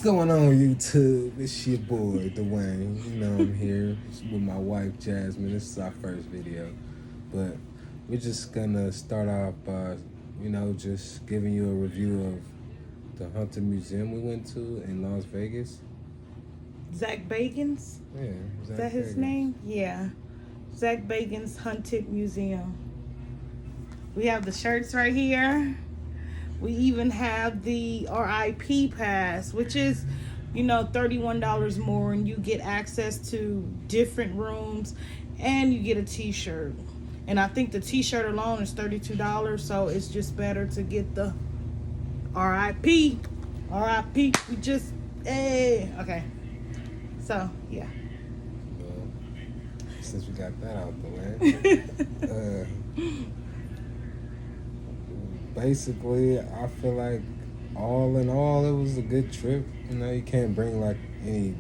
What's going on, YouTube? It's your boy, Dwayne. You know I'm here with my wife, Jasmine. This is our first video. But we're just gonna start off by, just giving you a review of the Haunted Museum we went to in Las Vegas. Zak Bagan's? Yeah. Is that his name? Yeah. Zak Bagan's Haunted Museum. We have the shirts right here. We even have the RIP pass, which is, $31 more, and you get access to different rooms, and you get a t-shirt. And I think the t-shirt alone is $32, so it's just better to get the RIP. RIP. We just, okay. So, yeah. Well, since we got that out the way, basically, I feel like all in all, it was a good trip. You can't bring you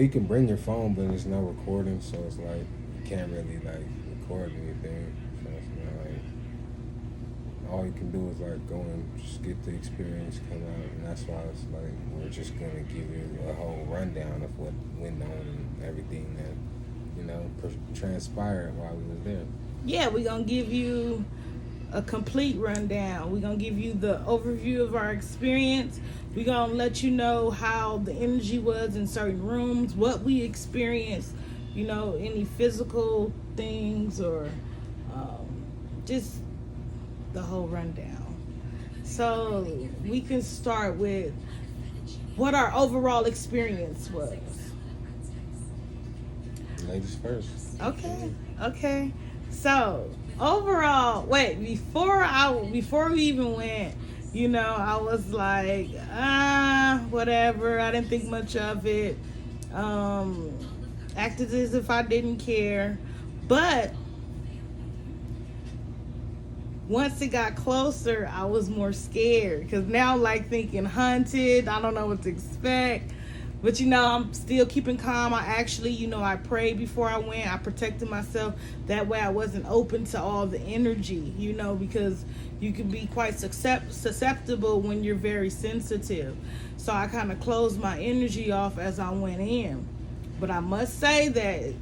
can bring your phone, but there's no recording, so it's like you can't really record anything. So it's all you can do is go and just get the experience, come out, and that's why it's we're just gonna give you a whole rundown of what went on and everything that transpired while we was there. Yeah, we're gonna give you a complete rundown. We're gonna give you the overview of our experience. We're gonna let you know how the energy was in certain rooms, what we experienced, any physical things, or just the whole rundown. So we can start with what our overall experience was. Ladies first. Okay. So overall, before we even went, I was like, whatever. I didn't think much of it. Acted as if I didn't care. But once it got closer, I was more scared. Because now I'm thinking haunted. I don't know what to expect. But, I'm still keeping calm. I actually, I prayed before I went. I protected myself. That way I wasn't open to all the energy, because you can be quite susceptible when you're very sensitive. So I kind of closed my energy off as I went in. But I must say that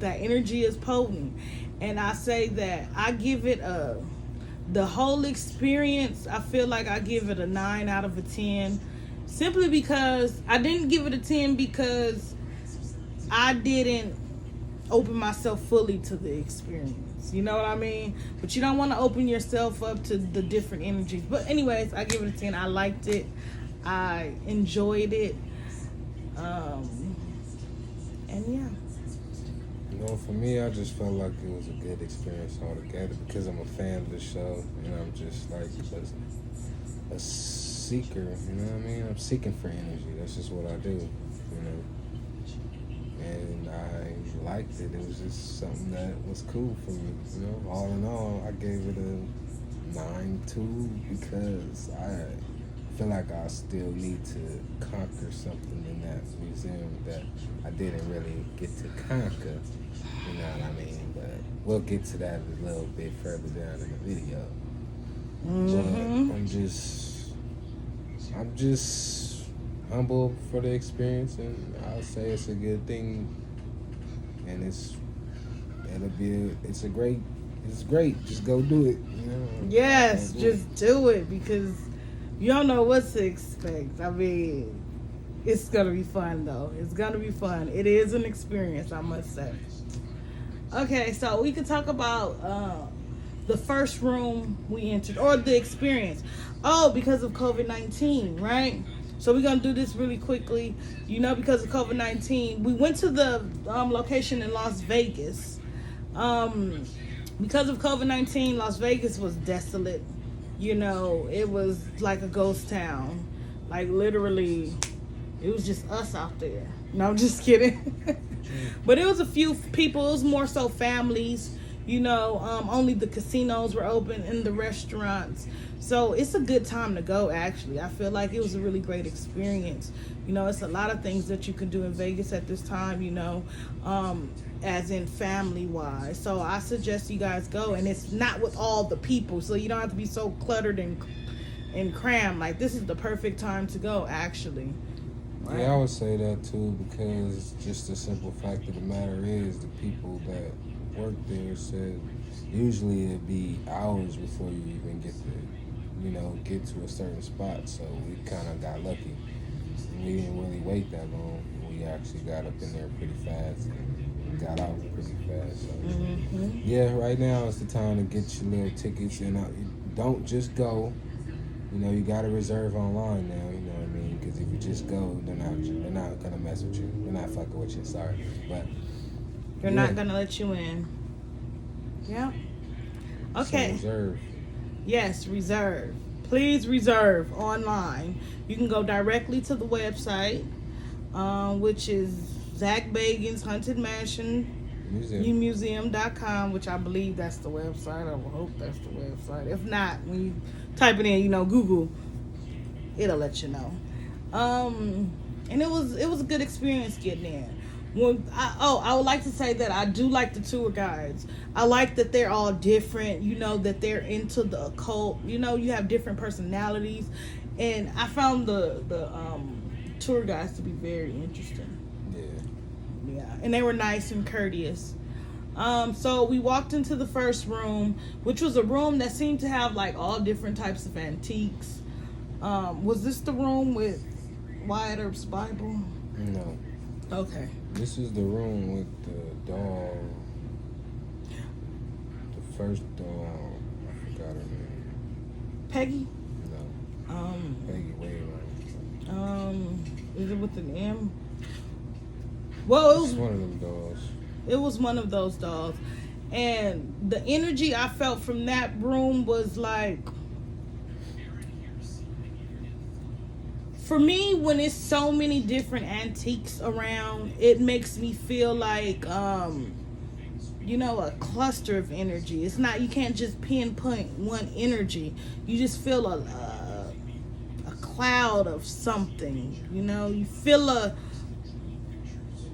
energy is potent. And I say that I give it the whole experience, I feel like I give it a 9 out of a 10. Simply because I didn't give it a 10 because I didn't open myself fully to the experience. You know what I mean? But you don't want to open yourself up to the different energies. But anyways, I give it a 10. I liked it. I enjoyed it. And yeah. For me, I just felt like it was a good experience altogether because I'm a fan of the show, and I'm just a seeker, you know what I mean? I'm seeking for energy. That's just what I do, And I liked it. It was just something that was cool for me, All in all, I gave it a 9.2 because I feel like I still need to conquer something in that museum that I didn't really get to conquer. You know what I mean? But we'll get to that a little bit further down in the video. Mm-hmm. But I'm just humble for the experience, and I'll say it's a good thing, and it's great. Just go do it. Yes, just do it because you don't know what to expect. I mean, it's gonna be fun though. It's gonna be fun. It is an experience, I must say. Okay, so we could talk about the first room we entered, or the experience. Oh, because of COVID-19, right? So we're going to do this really quickly. Because of COVID-19, we went to the location in Las Vegas. Because of COVID-19, Las Vegas was desolate. It was like a ghost town. Literally, it was just us out there. No, I'm just kidding. But it was a few people. It was more so families. Only the casinos were open and the restaurants. So it's a good time to go, actually. I feel like it was a really great experience. It's a lot of things that you can do in Vegas at this time, as in family-wise. So I suggest you guys go. And it's not with all the people, so you don't have to be so cluttered and cram. Like, this is the perfect time to go, actually. Right? Yeah, I would say that too, because just the simple fact of the matter is the people that work there said usually it'd be hours before you even get to a certain spot. So we kind of got lucky. We didn't really wait that long. We actually got up in there pretty fast and got out pretty fast. So yeah, right now is the time to get your little tickets, and don't just go. You gotta reserve online now. You know what I mean? Because if you just go, they're not gonna mess with you. They're not fucking with you. Sorry, but they're not gonna let you in. Yeah. Okay. So reserve. Yes, reserve. Please reserve online. You can go directly to the website, which is Zak Bagan's Haunted Mansion Museum.com, which I believe that's the website. I will hope that's the website. If not, when you type it in, Google, it'll let you know. And it was a good experience getting in. I would like to say that I do like the tour guides. I like that they're all different, that they're into the occult. You have different personalities. And I found the tour guides to be very interesting. Yeah. And they were nice and courteous. So we walked into the first room, which was a room that seemed to have like all different types of antiques. Was this the room with Wyatt Earp's Bible? No. Okay. This is the room with the doll. The first doll. I forgot her name. Peggy? No. Peggy Wainwright. Is it with an M? Well, it was one of them dolls. It was one of those dolls. And the energy I felt from that room was like, for me, when it's so many different antiques around, it makes me feel like, a cluster of energy. It's not, you can't just pinpoint one energy. You just feel a cloud of something, you feel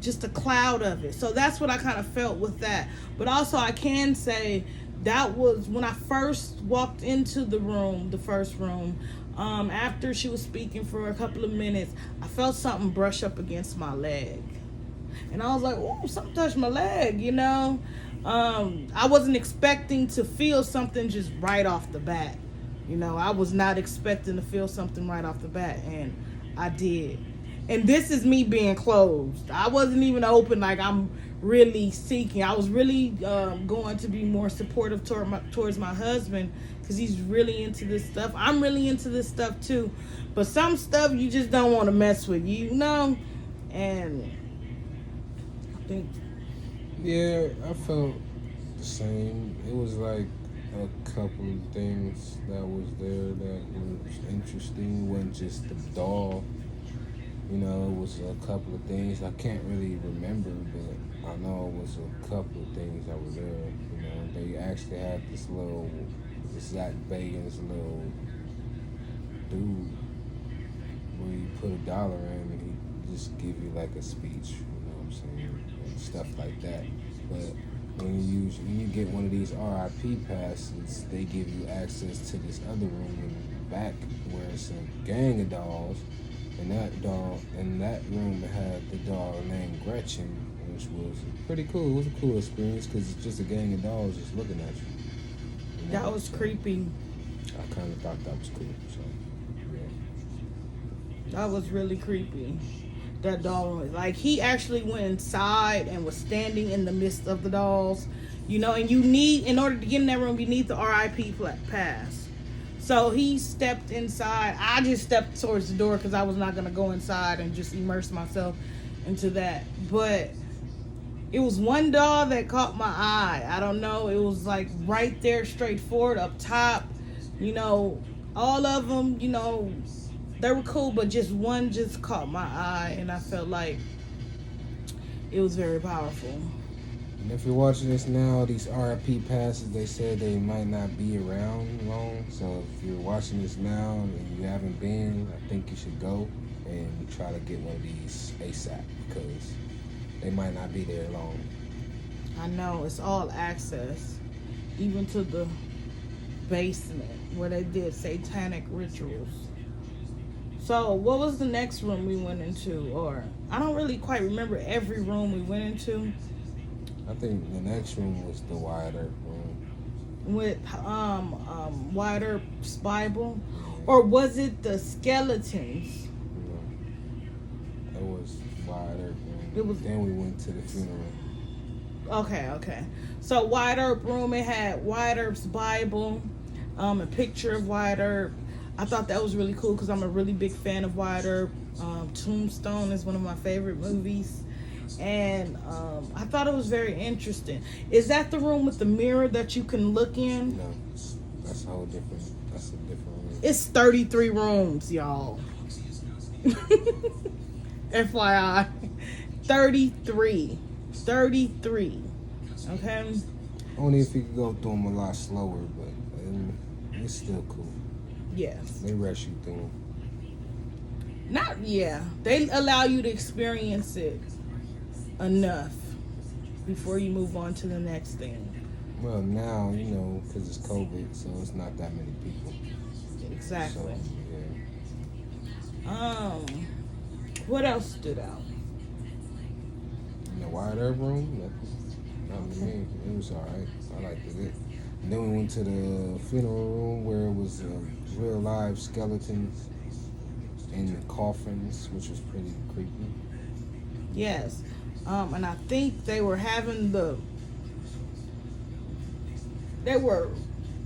just a cloud of it. So that's what I kind of felt with that. But also I can say that was when I first walked into the first room, after she was speaking for a couple of minutes, I felt something brush up against my leg. And I was like, oh, something touched my leg, I wasn't expecting to feel something just right off the bat. I was not expecting to feel something right off the bat, and I did. And this is me being closed. I wasn't even open like I'm really seeking. I was really going to be more supportive towards my husband, because he's really into this stuff. I'm really into this stuff too. But some stuff you just don't want to mess with, And I think... Yeah, I felt the same. It was like a couple of things that was there that was interesting. It wasn't just the doll. It was a couple of things. I can't really remember, but I know it was a couple of things that were there. They actually had this Zak Bagan's little dude where you put $1 in and he just give you like a speech, and stuff like that. But when you get one of these RIP passes, they give you access to this other room in the back where it's a gang of dolls. And that room had the doll named Gretchen, which was pretty cool. It was a cool experience because it's just a gang of dolls just looking at you. That was creepy. I kind of thought that was cool. So, yeah. That was really creepy. That doll, like, he actually went inside and was standing in the midst of the dolls, and in order to get in that room, you need the RIP pass. So he stepped inside. I just stepped towards the door because I was not going to go inside and just immerse myself into that. But it was one doll that caught my eye. I don't know. It was like right there, straight forward, up top. All of them, they were cool, but just one just caught my eye. And I felt like it was very powerful. And if you're watching this now, these RIP passes, they said they might not be around long. So if you're watching this now and you haven't been, I think you should go and try to get one of these ASAP, because they might not be there long. I know, it's all access, even to the basement where they did satanic rituals. So, what was the next room we went into? Or, I don't really quite remember every room we went into. I think the next room was the Wyatt Earp room. With Wyatt Earp's Bible? Or was it the skeletons? No, it was Wyatt Earp room. It was. Then we went to the funeral. Okay. So Wyatt Earp room, it had Wyatt Earp's Bible, a picture of Wyatt Earp. I thought that was really cool because I'm a really big fan of Wyatt Earp. Tombstone is one of my favorite movies. And I thought it was very interesting. Is that the room with the mirror that you can look in? No, that's a whole different. That's a different room. It's 33 rooms, y'all. FYI. 33. Okay? Only if you could go through them a lot slower, but it's still cool. Yes. They rush you through them. They allow you to experience it enough before you move on to the next thing. Well, now, because it's COVID, so it's not that many people. Exactly. So, yeah. What else stood out? In the Wyatt Earp room, not to me. It was alright. I liked it. And then we went to the funeral room where it was real live skeletons in the coffins, which was pretty creepy. Yes. And I think they were they were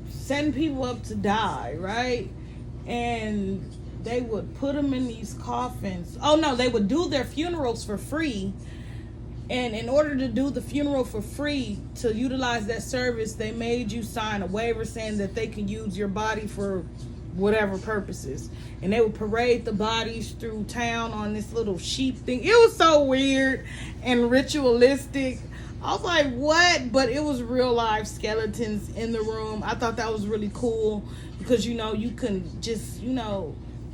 setting people up to die, right? And they would put them in these coffins. Oh no, they would do their funerals for free. And in order to do the funeral for free, to utilize that service, they made you sign a waiver saying that they can use your body for whatever purposes. And they would parade the bodies through town on this little sheep thing. It was so weird and ritualistic. I was like, what? But it was real live skeletons in the room. I thought that was really cool because, you can just,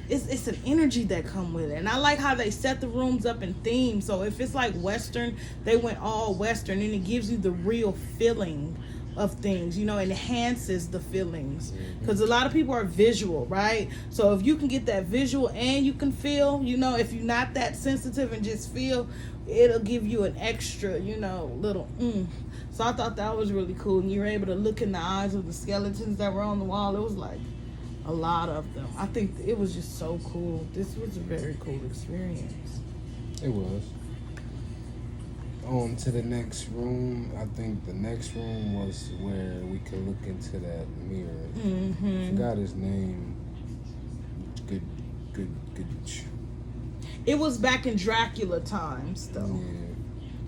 it's an energy that come with it. And I like how they set the rooms up in theme. So if it's like Western, they went all Western, and it gives you the real feeling of things, enhances the feelings. Because a lot of people are visual, right? So if you can get that visual and you can feel, if you're not that sensitive and just feel, it'll give you an extra, little So I thought that was really cool. And you were able to look in the eyes of the skeletons that were on the wall. It was like a lot of them. I think it was just so cool. This was a very cool experience. It was. On to the next room. I think the next room was where we could look into that mirror. Mm-hmm. Forgot his name. Good. It was back in Dracula times, though.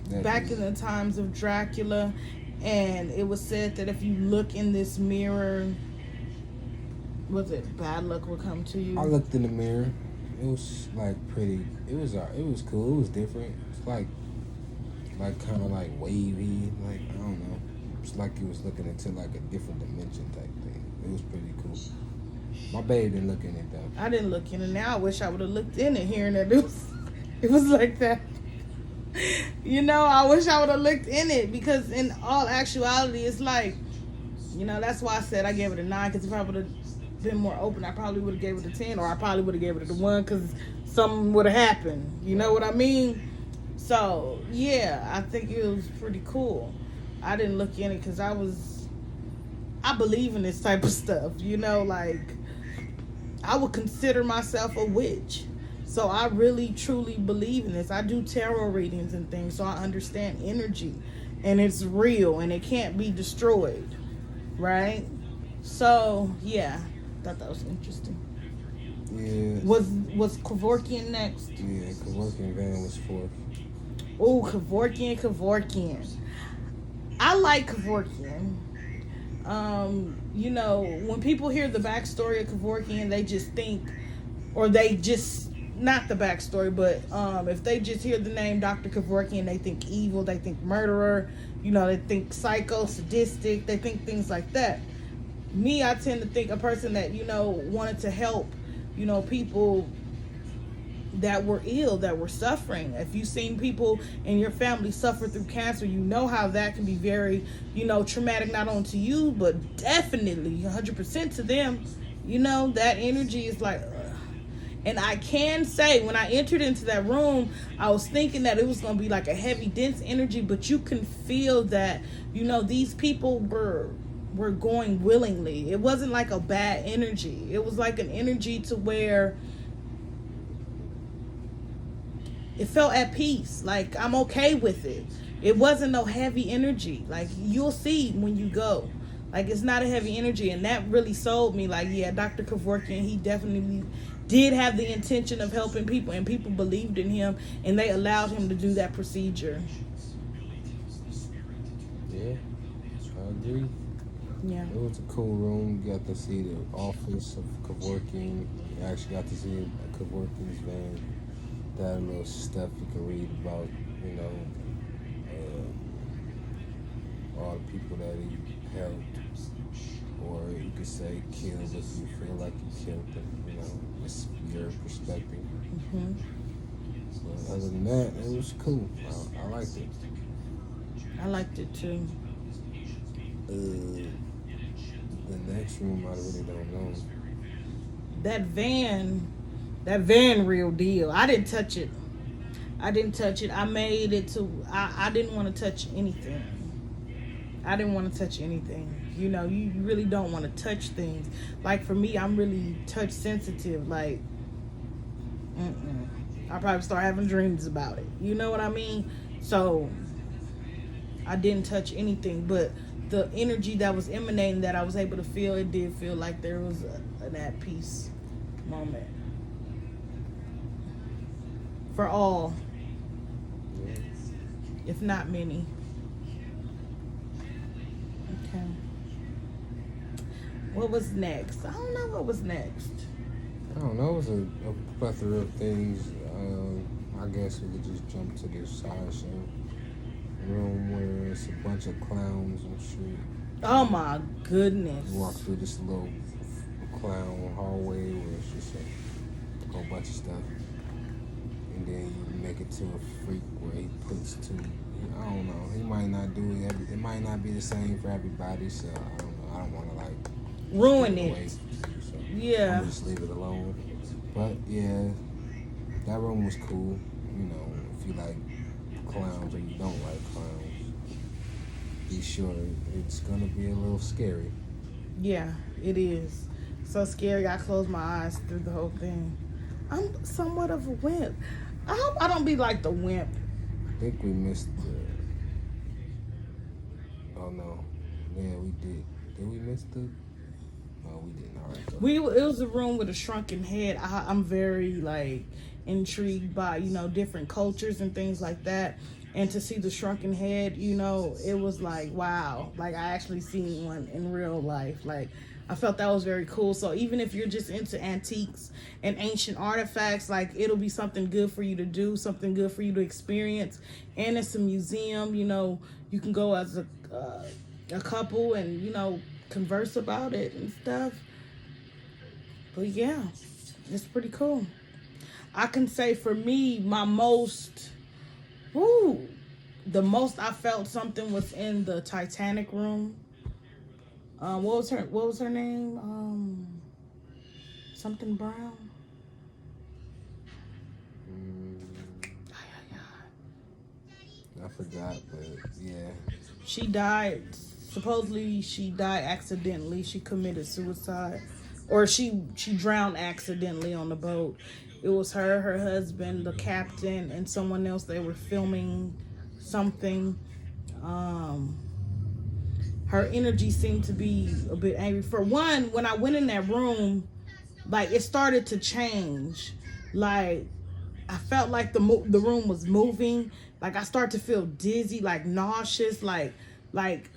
Yeah. Back in the times of Dracula, and it was said that if you look in this mirror, was it bad luck will come to you? I looked in the mirror. It was like pretty. It was cool. It was different. It's like kind of like wavy. Like, I don't know. It's like you was looking into like a different dimension type thing. It was pretty cool. My babe didn't look in it though. I didn't look in it. Now I wish I would have looked in it, hearing that it was like that. I wish I would have looked in it, because in all actuality, it's like, that's why I said I gave it a 9, because if I would have been more open, I probably would have gave it a 10, or I probably would have gave it a 1, because something would have happened. You know what I mean? So, yeah, I think it was pretty cool. I didn't look in it because I believe in this type of stuff, like, I would consider myself a witch. So I really, truly believe in this. I do tarot readings and things, so I understand energy. And it's real, and it can't be destroyed, right? So, yeah, I thought that was interesting. Yeah. Was Kevorkian next? Yeah, Kevorkian Van was 4th. Oh, Kevorkian. I like Kevorkian. When people hear the backstory of Kevorkian, they just think, or they just, not the backstory, but if they just hear the name Dr. Kevorkian, they think evil, they think murderer, they think psycho, sadistic, they think things like that. Me, I tend to think a person that, wanted to help, people that were ill, that were suffering. If you've seen people in your family suffer through cancer, you know how that can be very, traumatic, not only to you, but definitely 100% to them. That energy is like, ugh. And I can say, when I entered into that room, I was thinking that it was going to be like a heavy, dense energy, but you can feel that, these people were going willingly. It wasn't like a bad energy. It was like an energy to where it felt at peace. Like, I'm okay with it. It wasn't no heavy energy. Like, you'll see when you go. Like, it's not a heavy energy. And that really sold me. Like, yeah, Dr. Kevorkian, he definitely did have the intention of helping people. And people believed in him. And they allowed him to do that procedure. Yeah, I agree. Yeah. It was a cool room. You got to see the office of Kevorkian. You actually got to see Kevorkian's van. That little stuff you can read about, all the people that he helped, or you could say killed if you feel like you killed them. It's your perspective. Mm-hmm. But other than that, it was cool. I liked it. I liked it too. The next room, I really don't know. That van, real deal. I didn't touch it. I made it to, I didn't want to touch anything. You really don't want to touch things. Like, for me, I'm really touch sensitive. Like, I probably start having dreams about it. You know what I mean? So, I didn't touch anything. But the energy that was emanating, that I was able to feel, it did feel like there was an at peace moment. For all. If not many. Okay. What was next? I don't know what was next. I don't know. It was a plethora of things. I guess we could just jump to this sideshow room where it's a bunch of clowns on the street. Oh my goodness. You walk through this little clown hallway where it's just a whole bunch of stuff. And then you make it to a freak where he puts two. I don't know. He might not do it. It might not be the same for everybody. So I don't know. I don't want to ruin it. So Yeah. I'm just leave it alone. But yeah, that room was cool. If you like clowns or you don't like clowns, be sure it's gonna be a little scary. Yeah, it is. So scary. I closed my eyes through the whole thing. I'm somewhat of a wimp. I hope I don't be like the wimp. I think we missed the... Oh, no. Yeah, we did. Did we miss the... No, we didn't. All right. It was a room with a shrunken head. I'm very, intrigued by, different cultures and things like that. And to see the shrunken head, it was like, wow. Like, I actually seen one in real life. Like, I felt that was very cool. So even if you're just into antiques and ancient artifacts, it'll be something good for you to do, something good for you to experience. And it's a museum, you can go as a couple and, converse about it and stuff. But yeah, it's pretty cool. I can say for me, the most I felt something was in the Titanic room. What was her name? Something Brown. I forgot, but yeah. She died. Supposedly she died accidentally. She committed suicide, or she drowned accidentally on the boat. It was her husband, the captain, and someone else. They were filming something. Her energy seemed to be a bit angry. For one, when I went in that room, it started to change. I felt like the room was moving. I started to feel dizzy, nauseous,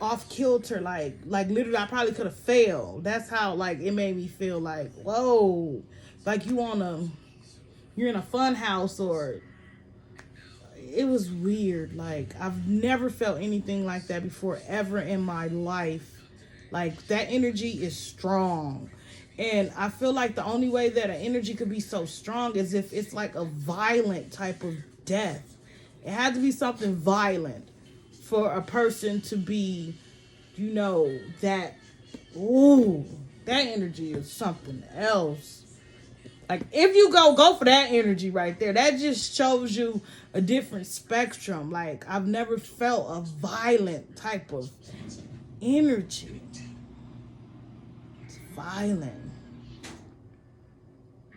off kilter, literally I probably could have fell. That's how it made me feel. Whoa, you're in a fun house, or it was weird. I've never felt anything like that before ever in my life. That energy is strong. And I feel like the only way that an energy could be so strong is if it's like a violent type of death. It had to be something violent for a person to be, that, ooh, that energy is something else. Like, if you go for that energy right there, that just shows you a different spectrum. Like, I've never felt a violent type of energy. It's violent.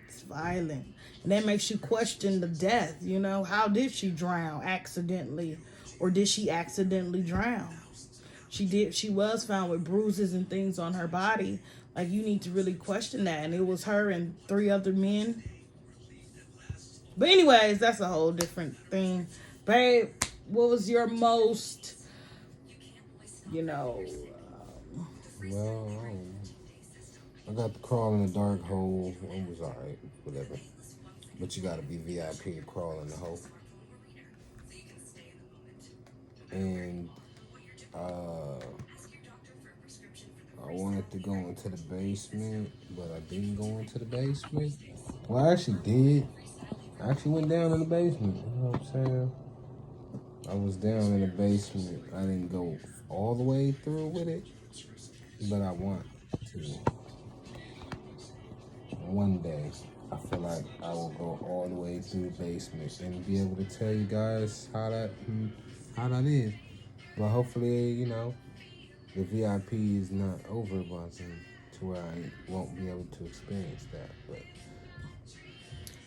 It's violent. And that makes you question the death, How did she drown accidentally? Or did she accidentally drown? She was found with bruises and things on her body. Like, you need to really question that. And it was her and 3 other men. But anyways, that's a whole different thing. Babe, what was your most, Well, I got the crawl in the dark hole. It was alright, whatever. But you gotta be VIP to crawl in the hole. And I wanted to go into the basement, but I didn't go into the basement. Well, I actually did. I actually went down in the basement. You know what I'm saying? I was down in the basement. I didn't go all the way through with it, but I want to. One day, I feel like I will go all the way through the basement and be able to tell you guys how that is. But hopefully, the VIP is not over by then to where I won't be able to experience that. But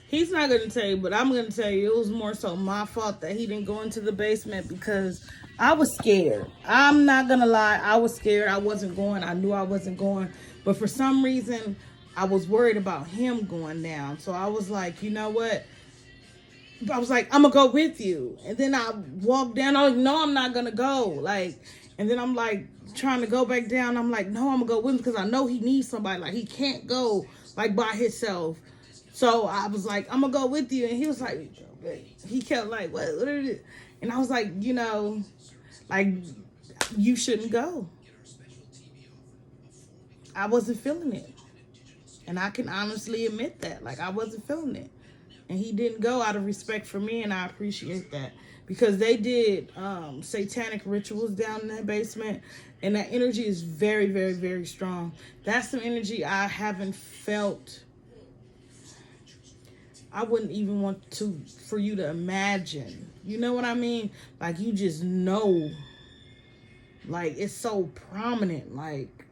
he's not going to tell you, but I'm going to tell you it was more so my fault that he didn't go into the basement because I was scared. I'm not going to lie. I was scared. I wasn't going. I knew I wasn't going. But for some reason, I was worried about him going down. So I was like, you know what? I was like, I'm going to go with you. And then I walked down. I was like, no, I'm not going to go. And then I'm like trying to go back down. I'm like, no, I'm going to go with him because I know he needs somebody. Like, he can't go by himself. So I was like, I'm going to go with you. And he was like, he kept like, what is it? And I was like, you shouldn't go. I wasn't feeling it. And I can honestly admit that. Like, I wasn't feeling it. And he didn't go out of respect for me, and I appreciate that. Because they did satanic rituals down in that basement, and that energy is very, very, very strong. That's some energy I haven't felt. I wouldn't even want for you to imagine. You know what I mean? Like, you just know. Like, it's so prominent. Like,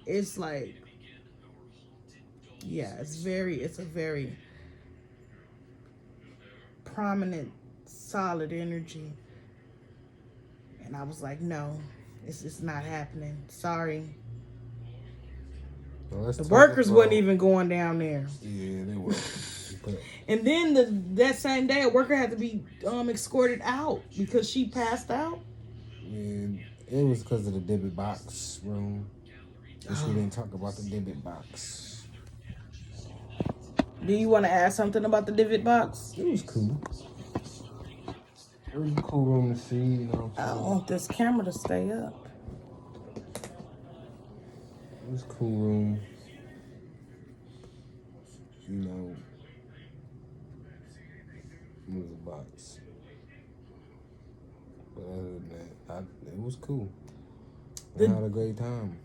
it's like, yeah, it's a very prominent, solid energy. And I was like, no, it's not happening. Sorry. Well, the workers wasn't even going down there. Yeah, they were. And then that same day, a worker had to be escorted out because she passed out. And it was because of the Dibbit box room. We didn't talk about the Dibbit box. Do you want to add something about the Dibbit box? It was cool. It was a cool room to see, you know. I want this camera to stay up. It was a cool room. You know, it was a box. But other than that, it was cool. I had a great time.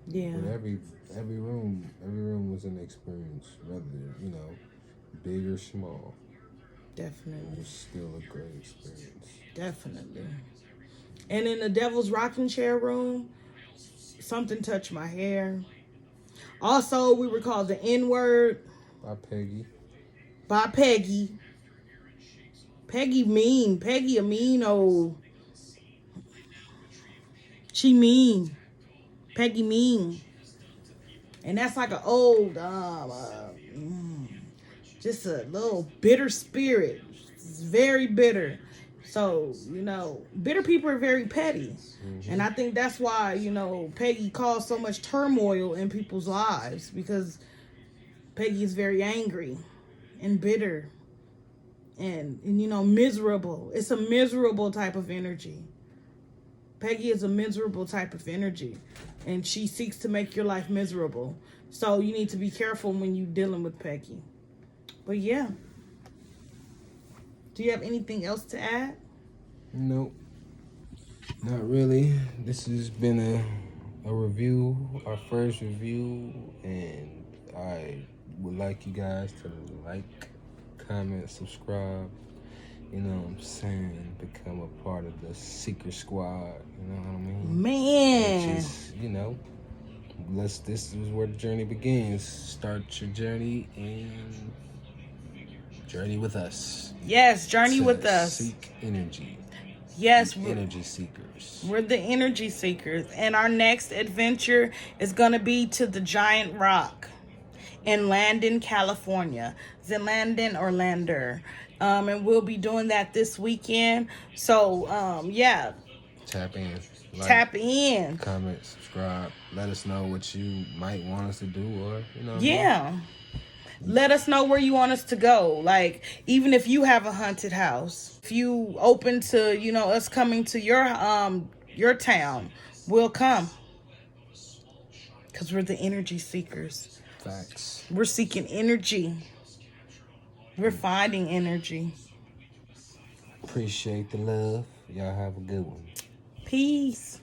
Yeah. But every room was an experience, whether, big or small. Definitely. It was still a great experience. Definitely. And in the Devil's Rocking Chair room, something touched my hair. Also, we were called the N-word. By Peggy. By Peggy. Peggy mean. Peggy a mean old. She mean. Peggy mean. And that's like an old, just a little bitter spirit. It's very bitter. So, bitter people are very petty. Mm-hmm. And I think that's why, Peggy caused so much turmoil in people's lives. Because Peggy is very angry and bitter and miserable. It's a miserable type of energy. Peggy is a miserable type of energy, and she seeks to make your life miserable. So you need to be careful when you're dealing with Peggy. But yeah. Do you have anything else to add? Nope. Not really. This has been a review, our first review, and I would like you guys to like, comment, subscribe. You know what I'm saying? Become a part of the Secret Squad. You know what I mean? Man. Which is, you know, this is where the journey begins. Start your journey and journey with us. Yes, journey To with us. Seek energy. Yes, Energy seekers. we're the energy seekers. And our next adventure is going to be to the Giant Rock in Landon, California. Is it Landon or Lander? And we'll be doing that this weekend. So, yeah. Tap in. Tap in. Comment, subscribe. Let us know what you might want us to do, or, you know. Yeah. Let us know where you want us to go. Like, even if you have a haunted house, if you open to, you know, us coming to your town, we'll come. Because we're the energy seekers. Facts. We're seeking energy. We're finding energy. Appreciate the love. Y'all have a good one. Peace.